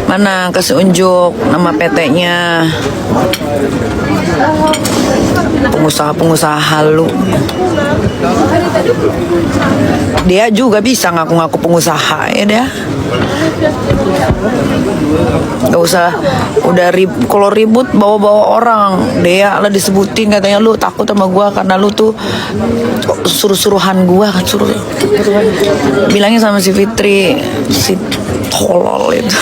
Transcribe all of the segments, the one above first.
Mana kasih unjuk nama PT-nya. Pengusaha-pengusaha halu. Dia juga bisa ngaku-ngaku pengusaha ya dia. Gak usah udah kalau ribut bawa-bawa orang. Dia lah disebutin katanya lu takut sama gua karena lu tuh suruh-suruhan gua kan suruh. Bilangin sama si Fitri, si tolol itu.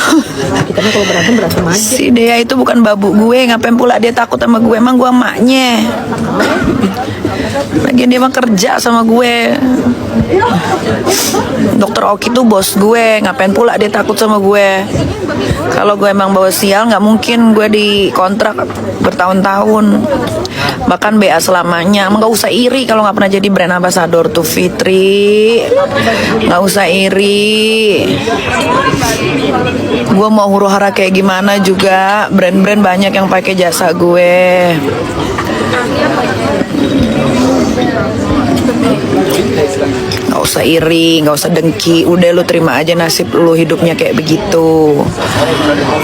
Kita mah kalau berantem aja. Si Dea itu bukan babu gue, ngapain pula dia takut sama gue? Emang gue emaknya. Lagian dia mah kerja sama gue. Dokter Oki tuh bos gue, ngapain pula dia takut sama gue? Kalau gue emang bawa sial, nggak mungkin gue dikontrak bertahun-tahun. Bahkan BA selamanya. Emang nggak usah iri kalau nggak pernah jadi brand ambassador tuh Fitri. Nggak usah iri. Gue mau huru hara kayak gimana juga, brand-brand banyak yang pakai jasa gue. Gak usah iri, gak usah dengki. Udah lu terima aja nasib lu hidupnya kayak begitu.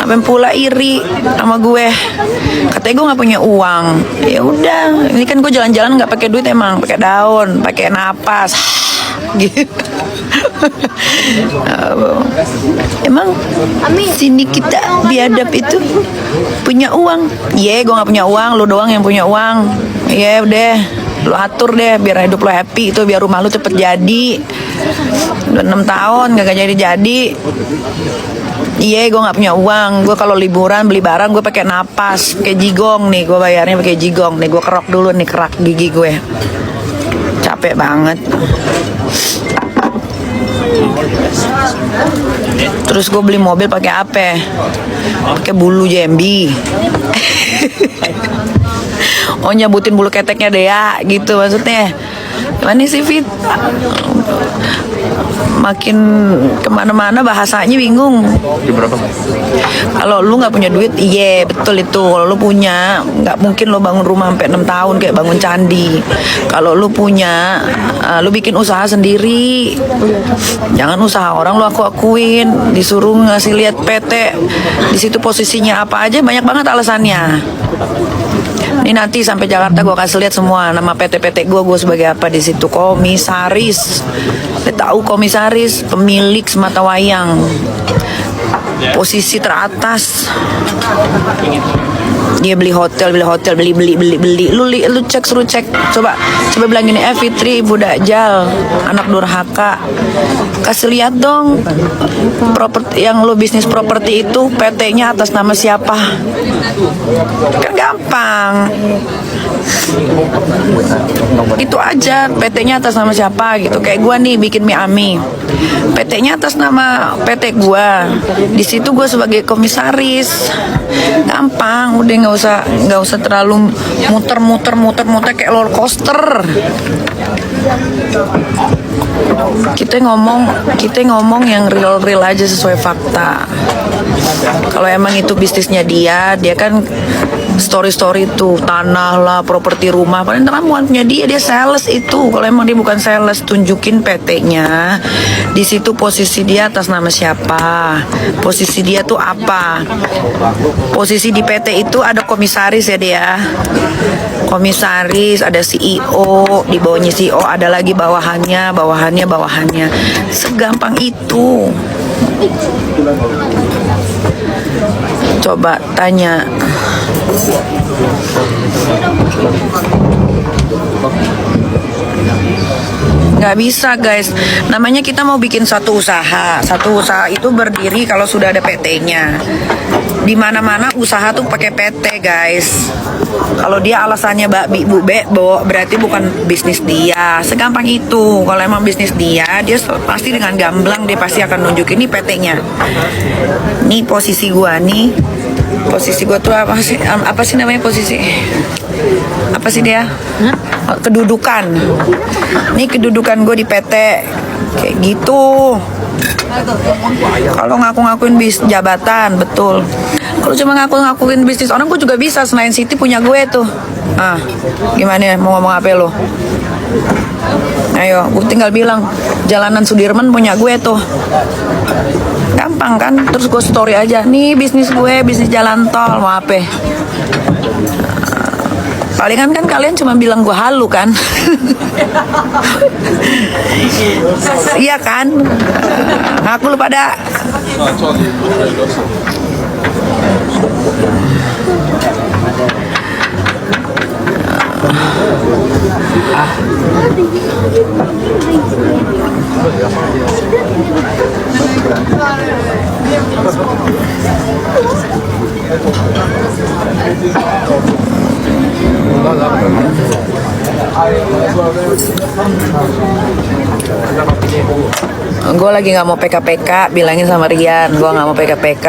Apa pula iri sama gue? Katanya gue gak punya uang. Ya udah, ini kan gue jalan-jalan gak pakai duit emang, pakai daun, pakai napas. Gitu. Emang sini kita biadab itu punya uang? Gue gak punya uang, lu doang yang punya uang. Udah, lu atur deh biar hidup lu happy itu, biar rumah lu cepet jadi. Udah 6 tahun gak jadi. Gue gak punya uang. Gue kalau liburan beli barang gue pakai napas, pakai jigong nih, gue bayarnya pakai jigong nih. Gue kerok dulu nih, kerak gigi gue. Capek banget. Terus gue beli mobil pakai apa? Pakai bulu jambi. Oh, nyabutin bulu keteknya deh ya, gitu maksudnya. Gimana sih Fit? Makin kemana-mana bahasanya bingung. Kalau lu nggak punya duit, betul itu. Kalau lu punya, nggak mungkin lu bangun rumah sampai 6 tahun kayak bangun candi. Kalau lu punya, lu bikin usaha sendiri. Jangan usaha orang lu akuin, disuruh ngasih lihat PT. Di situ posisinya apa aja, banyak banget alasannya. Ini nanti sampai Jakarta gue kasih lihat semua nama PT-PT gue sebagai apa di situ. Komisaris. Dia tahu komisaris, pemilik semata wayang. Posisi teratas. Dia beli hotel, beli. Lu cek, suruh cek. Coba bilang gini, Fitri, ibu Dajjal, anak durhaka. Kasih lihat dong properti yang lu bisnis properti itu PT-nya atas nama siapa? Kan gampang. Itu aja, PT-nya atas nama siapa gitu. Kayak gua nih bikin mie ami. PT-nya atas nama PT gua. Di situ gua sebagai komisaris. Gampang, udah nggak usah terlalu muter kayak roller coaster. Kita ngomong yang real aja sesuai fakta. Kalau emang itu bisnisnya dia kan story tuh tanah lah, properti rumah, paling ramuan punya dia sales itu. Kalau emang dia bukan sales, tunjukin PT-nya. Di situ posisi dia atas nama siapa? Posisi dia tuh apa? Posisi di PT itu ada komisaris ya dia. Komisaris, ada CEO, di bawahnya CEO ada lagi bawahannya. Segampang itu. Coba tanya. Nggak bisa guys, namanya kita mau bikin satu usaha itu berdiri kalau sudah ada PT-nya. Di mana-mana usaha tuh pakai PT guys. Kalau dia alasannya babi bu bebo, berarti bukan bisnis dia. Segampang itu. Kalau emang bisnis dia pasti dengan gamblang dia pasti akan nunjukin ini PT-nya. Nih posisi gua nih. Posisi gua tuh apa sih namanya posisi? Apa sih dia? Kedudukan. Ini kedudukan gue di PT kayak gitu. Kalau ngaku-ngakuin jabatan, betul. Kalau cuma ngaku-ngakuin bisnis orang, gue juga bisa. Senayan City punya gue tuh. Gimana ya, mau ngomong apa lo? Ayo, gue tinggal bilang Jalanan Sudirman punya gue tuh. gampang kan, terus gue story aja, nih bisnis gue, bisnis jalan tol, mau apa? Palingan kan kalian cuma bilang gue halu kan. Iya kan, ngaku lu pada. Gue lagi nggak mau PK-PK, bilangin sama Rian, gue nggak mau PK-PK.